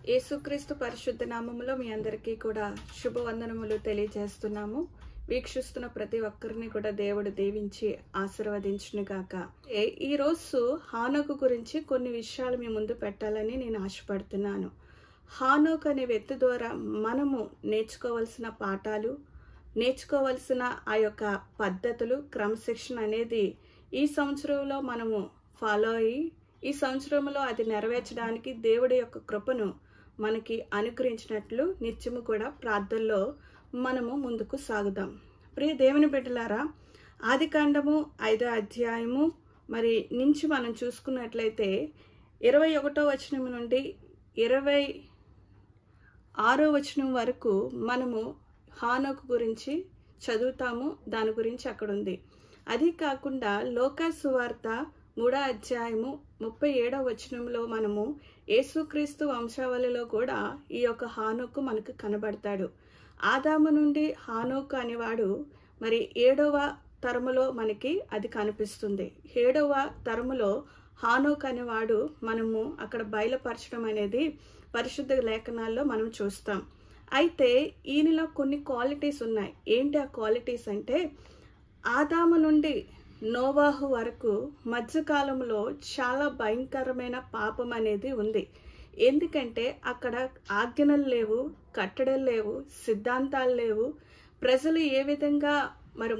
యేసుక్రీస్తు పరిశుద్ధ నామములో మీ అందరికీ కూడా శుభవందనములు తెలియజేస్తున్నాము. వీక్షిస్తున్న ప్రతి ఒక్కరిని కూడా దేవుడు దీవించి ఆశీర్వదించును గాక. ఈ రోజు హానోకు గురించి కొన్ని విషయాలు మీ ముందు పెట్టాలని నేను ఆశపడుతున్నాను. హానోకు అనే వ్యక్తి ద్వారా మనము నేర్చుకోవాల్సిన పాఠాలు, నేర్చుకోవాల్సిన ఆ యొక్క పద్ధతులు, క్రమశిక్షణ అనేది ఈ సంవత్సరంలో మనము ఫాలో అయ్యి ఈ సంవత్సరంలో అది నెరవేర్చడానికి దేవుడి యొక్క కృపను మనకి అనుగ్రహించినట్లు నిత్యము కూడా ప్రార్థనలో మనము ముందుకు సాగుదాం. ప్రియ దేవుని బిడ్డలారా, ఆదికాండము 5వ అధ్యాయము నుంచి మనం చూసుకున్నట్లయితే 21వ వచనం నుండి 26వ వచనం వరకు మనము హానోకు గురించి చదువుతాము. దాని గురించి అక్కడ ఉంది. అది కాకుండా లూకా సువార్త 3వ అధ్యాయము 37వ వచనంలో మనము యేసుక్రీస్తు వంశావళిలో కూడా ఈ యొక్క హానోకు మనకు కనబడతాడు. ఆదాము నుండి హానోకు అనేవాడు 7వ తరములో మనకి అది కనిపిస్తుంది. 7వ తరములో హానోకు అనేవాడు మనము అక్కడ బయలుపరచడం అనేది పరిశుద్ధ లేఖనాల్లో మనం చూస్తాం. అయితే ఈయనలో కొన్ని క్వాలిటీస్ ఉన్నాయి. ఏంటి ఆ క్వాలిటీస్ అంటే, ఆదాము నుండి నోవాహు వరకు మధ్యకాలంలో చాలా భయంకరమైన పాపం అనేది ఉంది. ఎందుకంటే అక్కడ ఆజ్ఞలు లేవు, కట్టడలు లేవు, సిద్ధాంతాలు లేవు. ప్రజలు ఏ విధంగా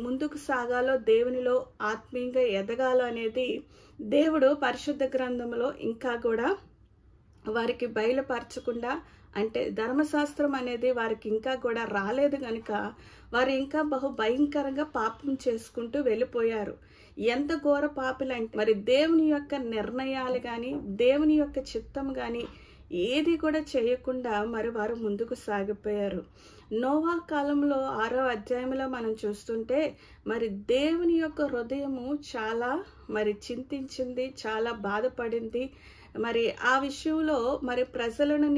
ముందుకు సాగాలో, దేవునిలో ఆత్మీయంగా ఎదగాలో అనేది దేవుడు పరిశుద్ధ గ్రంథంలో ఇంకా కూడా వారికి బయలుపరచకుండా, అంటే ధర్మశాస్త్రం అనేది వారికి ఇంకా కూడా రాలేదు కనుక వారు ఇంకా బహు భయంకరంగా పాపం చేసుకుంటూ వెళ్ళిపోయారు. ఎంత ఘోర పాపులంటే దేవుని యొక్క నిర్ణయాలు కానీ, దేవుని యొక్క చిత్తం కానీ ఏది కూడా చేయకుండా వారు ముందుకు సాగిపోయారు. నోవా కాలంలో 6వ అధ్యాయంలో మనం చూస్తుంటే దేవుని యొక్క హృదయము చాలా చింతించింది, చాలా బాధపడింది. ఆ విషయంలో ప్రజలను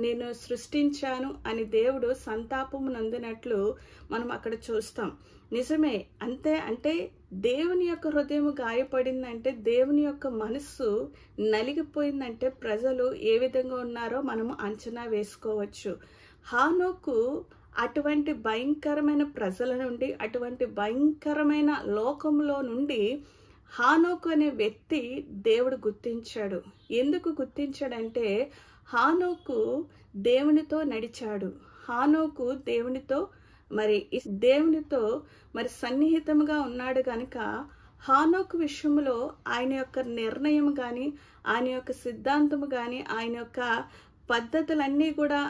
నేను సృష్టించాను అని దేవుడు సంతాపము నందినట్లు మనం అక్కడ చూస్తాం. నిజమే. అంటే దేవుని యొక్క హృదయం గాయపడిందంటే, దేవుని యొక్క మనస్సు నలిగిపోయిందంటే ప్రజలు ఏ విధంగా ఉన్నారో మనము అంచనా వేసుకోవచ్చు. హానోకు అటువంటి భయంకరమైన ప్రజల నుండి, అటువంటి భయంకరమైన లోకంలో నుండి హానోకు అనే వ్యక్తి దేవుడు గుర్తించాడు. ఎందుకు గుర్తించాడంటే, హానోకు దేవునితో నడిచాడు. హానోకు దేవునితో సన్నిహితంగా ఉన్నాడు కనుక హానోకు విషయంలో ఆయన యొక్క నిర్ణయం కానీ, ఆయన యొక్క సిద్ధాంతము కానీ, ఆయన యొక్క పద్ధతులన్నీ కూడా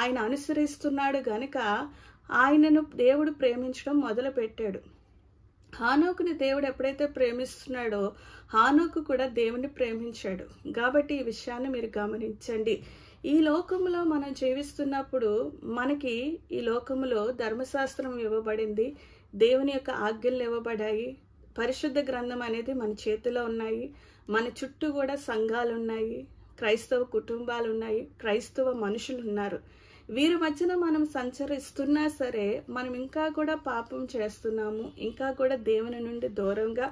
ఆయన అనుసరిస్తున్నాడు కనుక ఆయనను దేవుడు ప్రేమించడం మొదలు పెట్టాడు. హానోకుని దేవుడు ఎప్పుడైతే ప్రేమిస్తున్నాడో హానోకు కూడా దేవుని ప్రేమించాడు. కాబట్టి ఈ విషయాన్ని మీరు గమనించండి. ఈ లోకంలో మనం జీవిస్తున్నప్పుడు మనకి ఈ లోకంలో ధర్మశాస్త్రం ఇవ్వబడింది, దేవుని యొక్క ఆజ్ఞలు ఇవ్వబడాయి, పరిశుద్ధ గ్రంథం అనేది మన చేతిలో ఉన్నాయి, మన చుట్టూ కూడా సంఘాలు ఉన్నాయి, క్రైస్తవ కుటుంబాలు ఉన్నాయి, క్రైస్తవ మనుషులు ఉన్నారు. వీరి మధ్యన మనం సంచరిస్తున్నా సరే మనం ఇంకా కూడా పాపం చేస్తున్నాము, ఇంకా కూడా దేవుని నుండి దూరంగా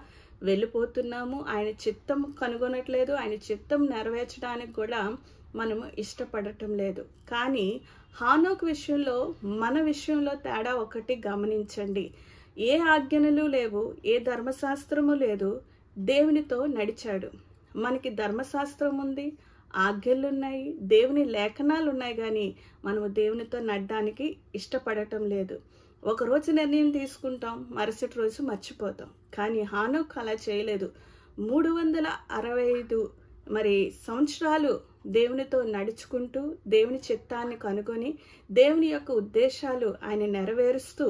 వెళ్ళిపోతున్నాము. ఆయన చిత్తం కనుగొనట్లేదు, ఆయన చిత్తం నెరవేర్చడానికి కూడా మనము ఇష్టపడటం లేదు. కానీ హానోకు విషయంలో, మన విషయంలో తేడా ఒకటి గమనించండి. ఏ ఆజ్ఞలు లేవు, ఏ ధర్మశాస్త్రము లేదు, దేవునితో నడిచాడు. మనకి ధర్మశాస్త్రం ఉంది, ఆజ్ఞలు ఉన్నాయి, దేవుని లేఖనాలు ఉన్నాయి, కానీ మనము దేవునితో నడడానికి ఇష్టపడటం లేదు. ఒకరోజు నిర్ణయం తీసుకుంటాం, మరుసటి రోజు మర్చిపోతాం. కానీ హానోకు అలా చేయలేదు. 365 సంవత్సరాలు దేవునితో నడుచుకుంటూ, దేవుని చిత్తాన్ని కనుగొని, దేవుని యొక్క ఉద్దేశాలు ఆయన నెరవేరుస్తూ,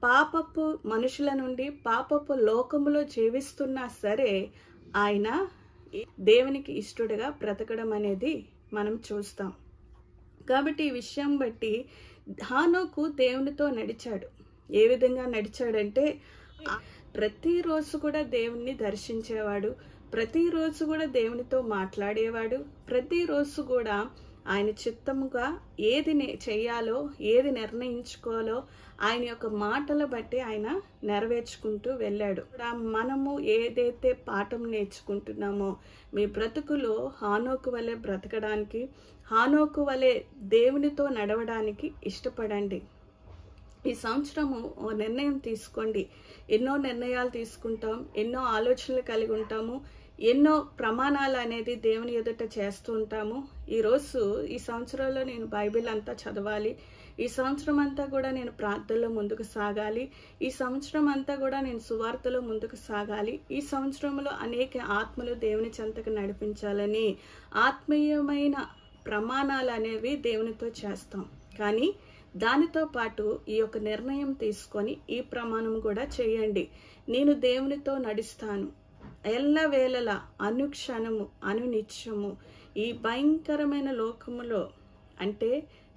పాపపు మనుషుల నుండి పాపపు లోకములో జీవిస్తున్నా సరే ఆయన దేవునికి ఇష్టడుగా బ్రతకడం అనేది మనం చూస్తాం. కాబట్టి ఈ విషయం బట్టి హానోకు దేవునితో నడిచాడు. ఏ విధంగా నడిచాడంటే, ప్రతిరోజు కూడా దేవుణ్ణి దర్శించేవాడు, ప్రతిరోజు కూడా దేవునితో మాట్లాడేవాడు, ప్రతిరోజు కూడా ఆయన చిత్తముగా ఏది చెయ్యాలో, ఏది నిర్ణయించుకోవాలో ఆయన యొక్క మాటలు బట్టి ఆయన నెరవేర్చుకుంటూ వెళ్ళాడు. మనము ఏదైతే పాఠం నేర్చుకుంటున్నామో, మీ బ్రతుకులో హానోకు వలె బ్రతకడానికి, హానోకు వలె దేవునితో నడవడానికి ఇష్టపడండి. ఈ సంవత్సరము ఓ నిర్ణయం తీసుకోండి. ఎన్నో నిర్ణయాలు తీసుకుంటాం, ఎన్నో ఆలోచనలు కలిగి ఉంటాము, ఎన్నో ప్రమాణాలు అనేది దేవుని ఎదుట చేస్తూ ఉంటాము. ఈరోజు ఈ సంవత్సరంలో నేను బైబిల్ అంతా చదవాలి, ఈ సంవత్సరం అంతా కూడా నేను ప్రార్థనలో ముందుకు సాగాలి, ఈ సంవత్సరం అంతా కూడా నేను సువార్తలో ముందుకు సాగాలి, ఈ సంవత్సరంలో అనేక ఆత్మలు దేవుని చెంతకు నడిపించాలని ఆత్మీయమైన ప్రమాణాలు అనేవి దేవునితో చేస్తాం. కానీ దానితో పాటు ఈ యొక్క నిర్ణయం తీసుకొని ఈ ప్రమాణం కూడా చేయండి. నేను దేవునితో నడుస్తాను ఎల్లవేళలా, అనుక్షణము, అనునిత్యము ఈ భయంకరమైన లోకములో, అంటే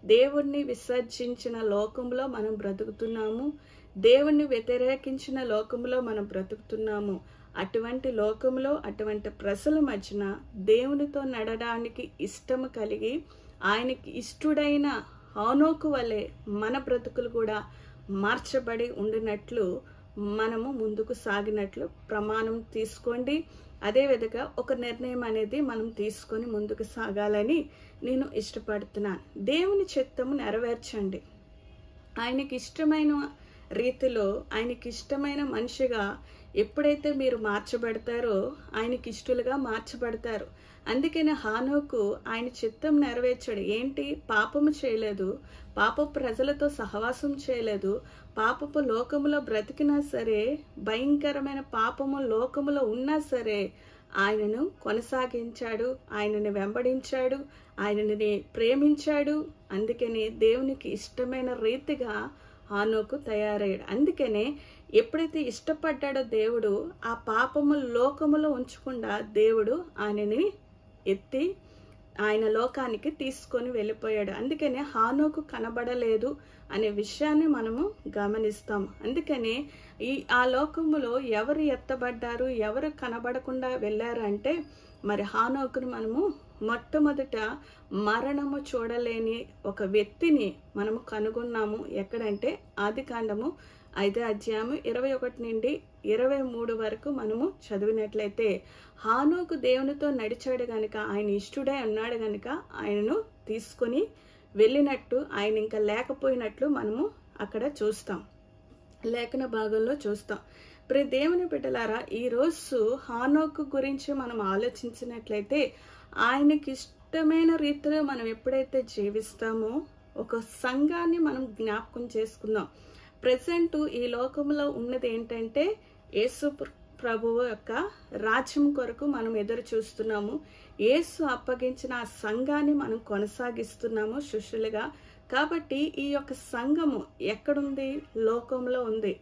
దేవుణ్ణి విసర్జించిన లోకంలో మనం బ్రతుకుతున్నాము, దేవుణ్ణి వ్యతిరేకించిన లోకంలో మనం బ్రతుకుతున్నాము. అటువంటి లోకంలో, అటువంటి ప్రజల మధ్యన దేవునితో నడడానికి ఇష్టము కలిగి ఆయనకి ఇష్టడైన హానోకు వలె మన బ్రతుకులు కూడా మార్చబడి ఉండినట్లు మనము ముందుకు సాగినట్లు ప్రమాణం తీసుకోండి. అదేవిధంగా ఒక నిర్ణయం అనేది మనం తీసుకొని ముందుకు సాగాలని నేను ఇష్టపడుతున్నాను. దేవుని చిత్తము నెరవేర్చండి. ఆయనకి ఇష్టమైన రీతిలో, ఆయనకి ఇష్టమైన మనిషిగా ఎప్పుడైతే మీరు మార్చబడతారో ఆయనకి ఇష్టలుగా మార్చబడతారు. అందుకని హానోకు ఆయన చిత్తం నెరవేర్చాడు. ఏంటి? పాపము చేయలేదు, పాప ప్రజలతో సహవాసం చేయలేదు, పాపపు లోకములో బ్రతికినా సరే, భయంకరమైన పాపము లోకములో ఉన్నా సరే ఆయనను కొనసాగించాడు, ఆయనని వెంబడించాడు, ఆయనని ప్రేమించాడు. అందుకని దేవునికి ఇష్టమైన రీతిగా హానోకు తయారయ్యాడు. అందుకనే ఎప్పుడైతే ఇష్టపడ్డాడో దేవుడు, ఆ పాపము లోకములో ఉంచకుండా దేవుడు ఆయనని ఎత్తి ఆయన లోకానికి తీసుకొని వెళ్ళిపోయాడు. అందుకనే హానోకు కనబడలేదు అనే విషయాన్ని మనము గమనిస్తాం. అందుకనే ఆ లోకములో ఎవరు ఎత్తబడ్డారు, ఎవరు కనబడకుండా వెళ్ళారు అంటే, మరి హానోకును మనము మొట్టమొదట మరణము చూడలేని ఒక వ్యక్తిని మనము కనుగొన్నాము. ఎక్కడంటే ఆదికాండము 5వ అధ్యాయము 21 నుండి 23 వరకు మనము చదివినట్లయితే, హానోకు దేవునితో నడిచాడు గనుక, ఆయన ఇష్టడై ఉన్నాడు గనుక ఆయనను తీసుకొని వెళ్ళినట్టు, ఆయన ఇంకా లేకపోయినట్లు మనము అక్కడ చూస్తాం, లేఖన భాగంలో చూస్తాం. ప్రియ దేవుని బిడ్డలారా, ఈరోజు హానోకు గురించి మనం ఆలోచించినట్లయితే, ఆయనకి ఇష్టమైన రీతిలో మనం ఎప్పుడైతే జీవిస్తామో, ఒక సంఘాన్ని మనం జ్ఞాపకం చేసుకుందాం. ప్రెసెంట్ ఈ లోకంలో ఉన్నది ఏంటంటే, యేసు ప్రభువు యొక్క రాజ్యం కొరకు మనం ఎదురు చూస్తున్నాము. యేసు అప్పగించిన ఆ సంఘాన్ని మనం కొనసాగిస్తున్నాము శిష్యులుగా. కాబట్టి ఈ యొక్క సంఘము ఎక్కడుంది? లోకంలో ఉంది,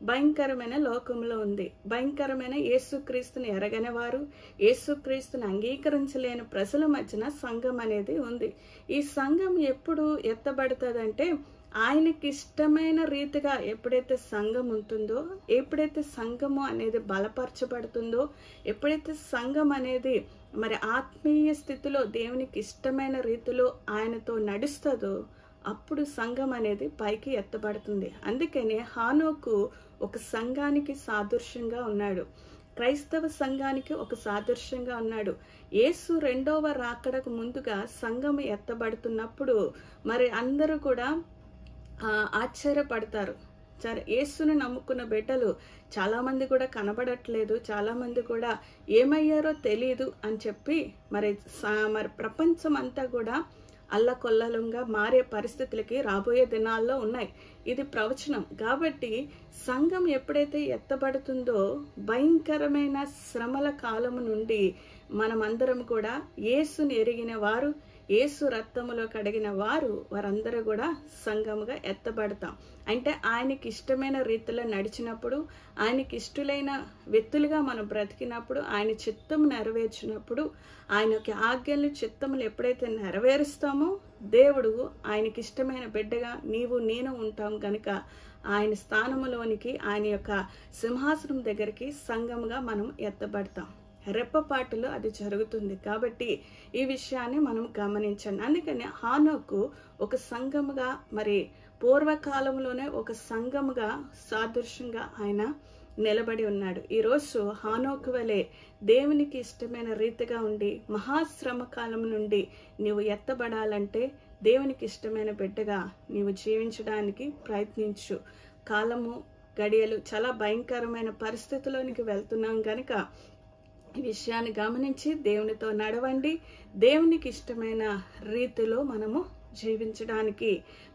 భయంకరమైన లోకంలో ఉంది. భయంకరమైన యేసుక్రీస్తుని ఎరగని వారు, యేసుక్రీస్తుని అంగీకరించలేని ప్రజల మధ్యన సంఘం అనేది ఉంది. ఈ సంఘం ఎప్పుడు ఎత్తబడుతుందంటే, ఆయనకి ఇష్టమైన రీతిగా ఎప్పుడైతే సంఘం ఉంటుందో, ఎప్పుడైతే సంఘము అనేది బలపరచబడుతుందో, ఎప్పుడైతే సంఘం అనేది మరి ఆత్మీయ స్థితిలో దేవునికి ఇష్టమైన రీతిలో ఆయనతో నడుస్తుందో, అప్పుడు సంఘం అనేది పైకి ఎత్తబడుతుంది. అందుకనే హానోకు ఒక సంఘానికి సాదృశ్యంగా ఉన్నాడు, క్రైస్తవ సంఘానికి ఒక సాదృశ్యంగా ఉన్నాడు. యేసు రెండవ రాకడకు ముందుగా సంఘం ఎత్తబడుతున్నప్పుడు మరి అందరూ కూడా ఆశ్చర్యపడతారు. సరే, యేసుని నమ్ముకున్న బిడ్డలు చాలామంది కూడా కనబడట్లేదు, చాలామంది కూడా ఏమయ్యారో తెలియదు అని చెప్పి మరి ప్రపంచం అంతా కూడా అల్లకొల్లలంగా మారే పరిస్థితులకి రాబోయే దినాల్లో ఉన్నాయి. ఇది ప్రవచనం. కాబట్టి సంఘం ఎప్పుడైతే ఎత్తబడుతుందో, భయంకరమైన శ్రమల కాలము నుండి మనమందరం కూడా యేసుని ఎరిగిన వారు, యేసు రక్తములో కడిగిన వారందరూ కూడా సంఘముగా ఎత్తబడతాం. అంటే ఆయనకి ఇష్టమైన రీతిలో నడిచినప్పుడు, ఆయనకి ఇష్టలైన వ్యక్తులుగా మనం బ్రతికినప్పుడు, ఆయన చిత్తము నెరవేర్చినప్పుడు, ఆయన యొక్క ఆజ్ఞలు చిత్తములు ఎప్పుడైతే నెరవేరుస్తామో, దేవుడు ఆయనకి ఇష్టమైన బిడ్డగా నీవు నేను ఉంటాం కనుక ఆయన స్థానములోనికి, ఆయన యొక్క సింహాసనం దగ్గరికి సంఘముగా మనం ఎత్తబడతాం. రెప్పపాటులో అది జరుగుతుంది. కాబట్టి ఈ విషయాన్ని మనం గమనించండి. అందుకని హానోకు ఒక సంఘముగా, మరి పూర్వకాలంలోనే ఒక సంఘముగా సాదృశ్యంగా ఆయన నిలబడి ఉన్నాడు. ఈరోజు హానోకు వలె దేవునికి ఇష్టమైన రీతిగా ఉండి మహాశ్రమ కాలం నుండి నీవు ఎత్తబడాలంటే దేవునికి ఇష్టమైన బిడ్డగా నీవు జీవించడానికి ప్రయత్నించు. కాలము గడియలు చాలా భయంకరమైన పరిస్థితిలోనికి వెళ్తున్నాం కనుక ఈ విషయాన్ని గమనించి దేవునితో నడవండి. దేవునికి ఇష్టమైన రీతిలో మనము జీవించడానికి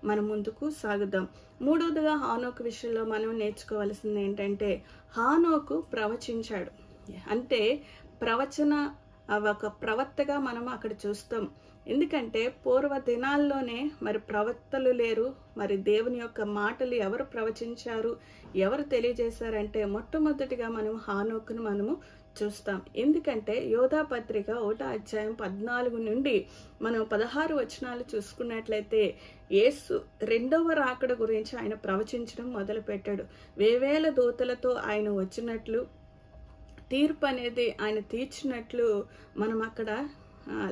మనం ముందుకు సాగుదాం. మూడవదిగా హానోకు విషయంలో మనం నేర్చుకోవాల్సింది ఏంటంటే, హానోకు ప్రవచించాడు. అంటే ప్రవచన ఒక ప్రవక్తగా మనం అక్కడ చూస్తాం. ఎందుకంటే పూర్వ దినాల్లోనే మరి ప్రవక్తలు లేరు. మరి దేవుని యొక్క మాటలు ఎవరు ప్రవచించారు, ఎవరు తెలియజేశారంటే మొట్టమొదటిగా మనం హానోకును మనము చూస్తాం. ఎందుకంటే యోధా పత్రిక 1వ అధ్యాయం 14 నుండి మనం 16 వచనాలు చూసుకున్నట్లయితే యేసు రెండవ రాకడ గురించి ఆయన ప్రవచించడం మొదలు పెట్టాడు. వేవేల దూతలతో ఆయన వచ్చినట్లు, తీర్పు అనేది ఆయన తీర్చినట్లు మనం అక్కడ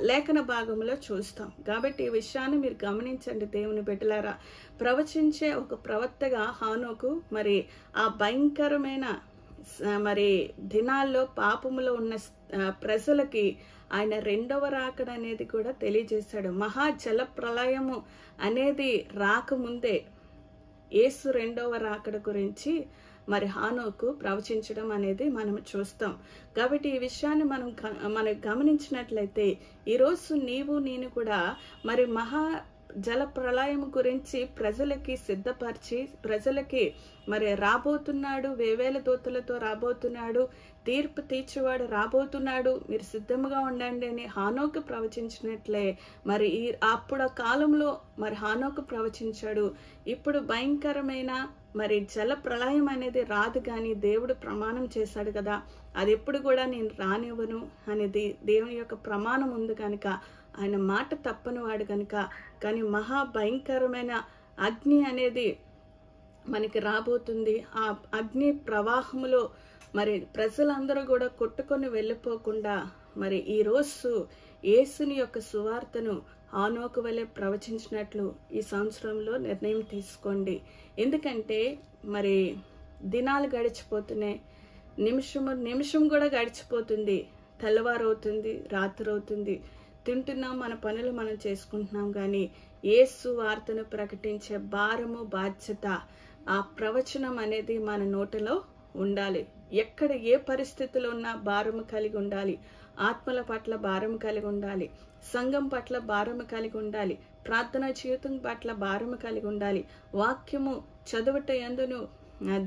లేఖన భాగంలో చూస్తాం. కాబట్టి ఈ విషయాన్ని మీరు గమనించండి దేవుని బిడ్డలారా. ప్రవచించే ఒక ప్రవక్తగా హానోకు మరి ఆ భయంకరమైన మరి దినాల్లో పాపములో ఉన్న ప్రజలకి ఆయన రెండవ రాకడ అనేది కూడా తెలియజేశాడు. మహా జల ప్రళయము అనేది రాకముందే యేసు రెండవ రాకడ గురించి మరి హానోకు ప్రవచించడం అనేది మనం చూస్తాం. కాబట్టి ఈ విషయాన్ని మనం గమనించినట్లయితే ఈరోజు నీవు నేను కూడా మరి మహా జల ప్రళయం గురించి ప్రజలకి సిద్ధపరిచి, ప్రజలకి మరి రాబోతున్నాడు, వేవేల దూతలతో రాబోతున్నాడు, తీర్పు తీర్చేవాడు రాబోతున్నాడు, మీరు సిద్ధంగా ఉండండి అని హానోకు ప్రవచించినట్లే మరి అప్పుడు కాలంలో మరి హానోకు ప్రవచించాడు. ఇప్పుడు భయంకరమైన మరి జల ప్రళయం అనేది రాదు, కానీ దేవుడు ప్రమాణం చేశాడు కదా, అది ఎప్పుడు కూడా నేను రానివ్వను అనేది దేవుని యొక్క ప్రమాణం ఉంది కనుక, ఆయన మాట తప్పని వాడు కనుక. కానీ మహా భయంకరమైన అగ్ని అనేది మనకి రాబోతుంది. ఆ అగ్ని ప్రవాహములో మరి ప్రజలందరూ కూడా కొట్టుకొని వెళ్ళిపోకుండా మరి ఈరోజు యేసుని యొక్క సువార్తను హానోకు వలె ప్రవచించినట్లు ఈ సంవత్సరంలో నిర్ణయం తీసుకోండి. ఎందుకంటే మరి దినాలు గడిచిపోతున్నాయి, నిమిషం కూడా గడిచిపోతుంది, తెల్లవారవుతుంది, రాత్రి అవుతుంది, తింటున్నాం, మన పనులు మనం చేసుకుంటున్నాం. కానీ యేసు వార్తను ప్రకటించే భారము, బాధ్యత, ఆ ప్రవచనం అనేది మన నోటిలో ఉండాలి. ఎక్కడ ఏ పరిస్థితిలో ఉన్నా భారము కలిగి ఉండాలి. ఆత్మల పట్ల భారము కలిగి ఉండాలి, సంఘం పట్ల భారము కలిగి ఉండాలి, ప్రార్థనా జీవితం పట్ల భారము కలిగి ఉండాలి, వాక్యము చదువుట యందును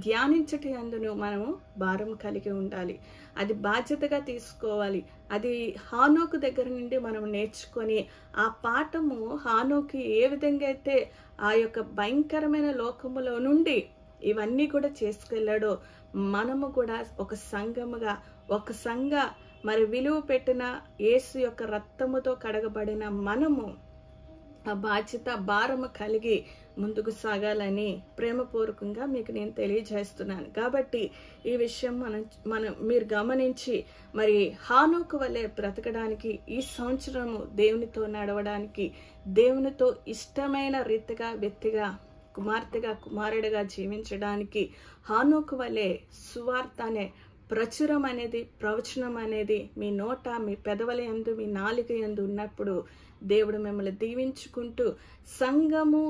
ధ్యానించట యందును మనము భారం కలిగి ఉండాలి. అది బాధ్యతగా తీసుకోవాలి. అది హానోకు దగ్గర నుండి మనం నేర్చుకొని ఆ పాఠము హానోకు ఏ విధంగా అయితే ఆ యొక్క భయంకరమైన లోకములో నుండి ఇవన్నీ కూడా చేసుకెళ్ళాడో మనము కూడా ఒక సంఘముగా, ఒక సంఘ మరి విలువ పెట్టిన యేసు యొక్క రక్తముతో కడగబడిన మనము ఆ బాధ్యత, భారము కలిగి ముందుకు సాగాలని ప్రేమపూర్వకంగా మీకు నేను తెలియజేస్తున్నాను. కాబట్టి ఈ విషయం మీరు గమనించి మరి హానోకు వలె బ్రతకడానికి, ఈ సంవత్సరము దేవునితో నడవడానికి, దేవునితో ఇష్టమైన రీతిగా, వ్యక్తిగా, కుమార్తెగా, కుమారుడిగా జీవించడానికి హానోకు వలె సువార్త అనే ప్రచురం అనేది, ప్రవచనం అనేది మీ నోట, మీ పెదవుల యందు, మీ నాలుక యందు ఉన్నప్పుడు దేవుడు మిమ్మల్ని దీవించుకుంటూ సంఘము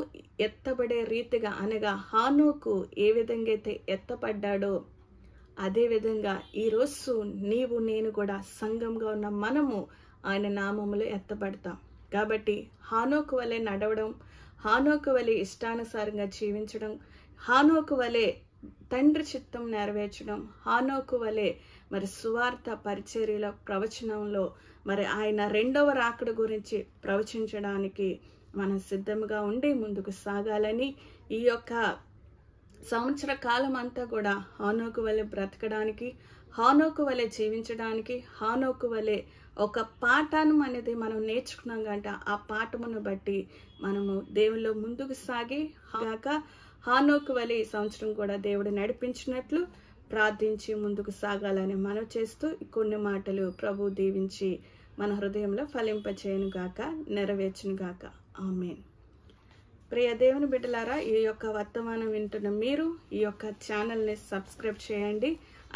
ఎత్తబడే రీతిగా, అనగా హానోకు ఏ విధంగా అయితే ఎత్తపడ్డాడో అదే విధంగా ఈరోజు నీవు నేను కూడా సంఘంగా ఉన్న మనము ఆయన నామములో ఎత్తబడతాం. కాబట్టి హానోకు వలె నడవడం, హానోకు వలె ఇష్టానుసారంగా జీవించడం, హానోకు వలె తండ్రి చిత్తం నెరవేర్చడం, హానోకు వలె మరి సువార్త పరిచర్యలో, ప్రవచనంలో మరి ఆయన రెండవ రాకడ గురించి ప్రవచించడానికి మనం సిద్ధంగా ఉండి ముందుకు సాగాలని, ఈ యొక్క సంవత్సర కాలం అంతా కూడా హానోకు వలె బ్రతకడానికి, హానోకు వలె జీవించడానికి, హానోకు వలె ఒక పాఠాన్ని అనేది మనం నేర్చుకున్నాం కంట, ఆ పాఠమును బట్టి మనము దేవుల్లో ముందుకు సాగి హానోకు వలె ఈ సంవత్సరం కూడా దేవుడు నడిపించినట్లు ప్రార్థించి ముందుకు సాగాలని మనవి చేస్తూ కొన్ని మాటలు ప్రభు దీవించి మన హృదయంలో ఫలింపచేయును గాక, నెరవేర్చును గాక. ఆమేన్. ప్రియ దేవుని బిడ్డలారా, ఈ యొక్క వర్తమానం వింటున్న మీరు ఈ యొక్క ఛానల్ని సబ్స్క్రైబ్ చేయండి,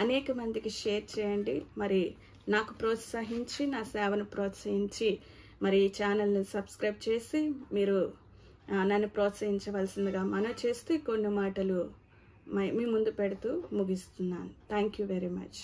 అనేక మందికి షేర్ చేయండి. మరి నాకు ప్రోత్సహించి, నా సేవను ప్రోత్సహించి మరి ఈ ఛానల్ని సబ్స్క్రైబ్ చేసి మీరు నన్ను ప్రోత్సహించవలసిందిగా మనవి చేస్తూ కొన్ని మాటలు మీ ముందు పెడుతూ ముగిస్తున్నాను. Thank you very much.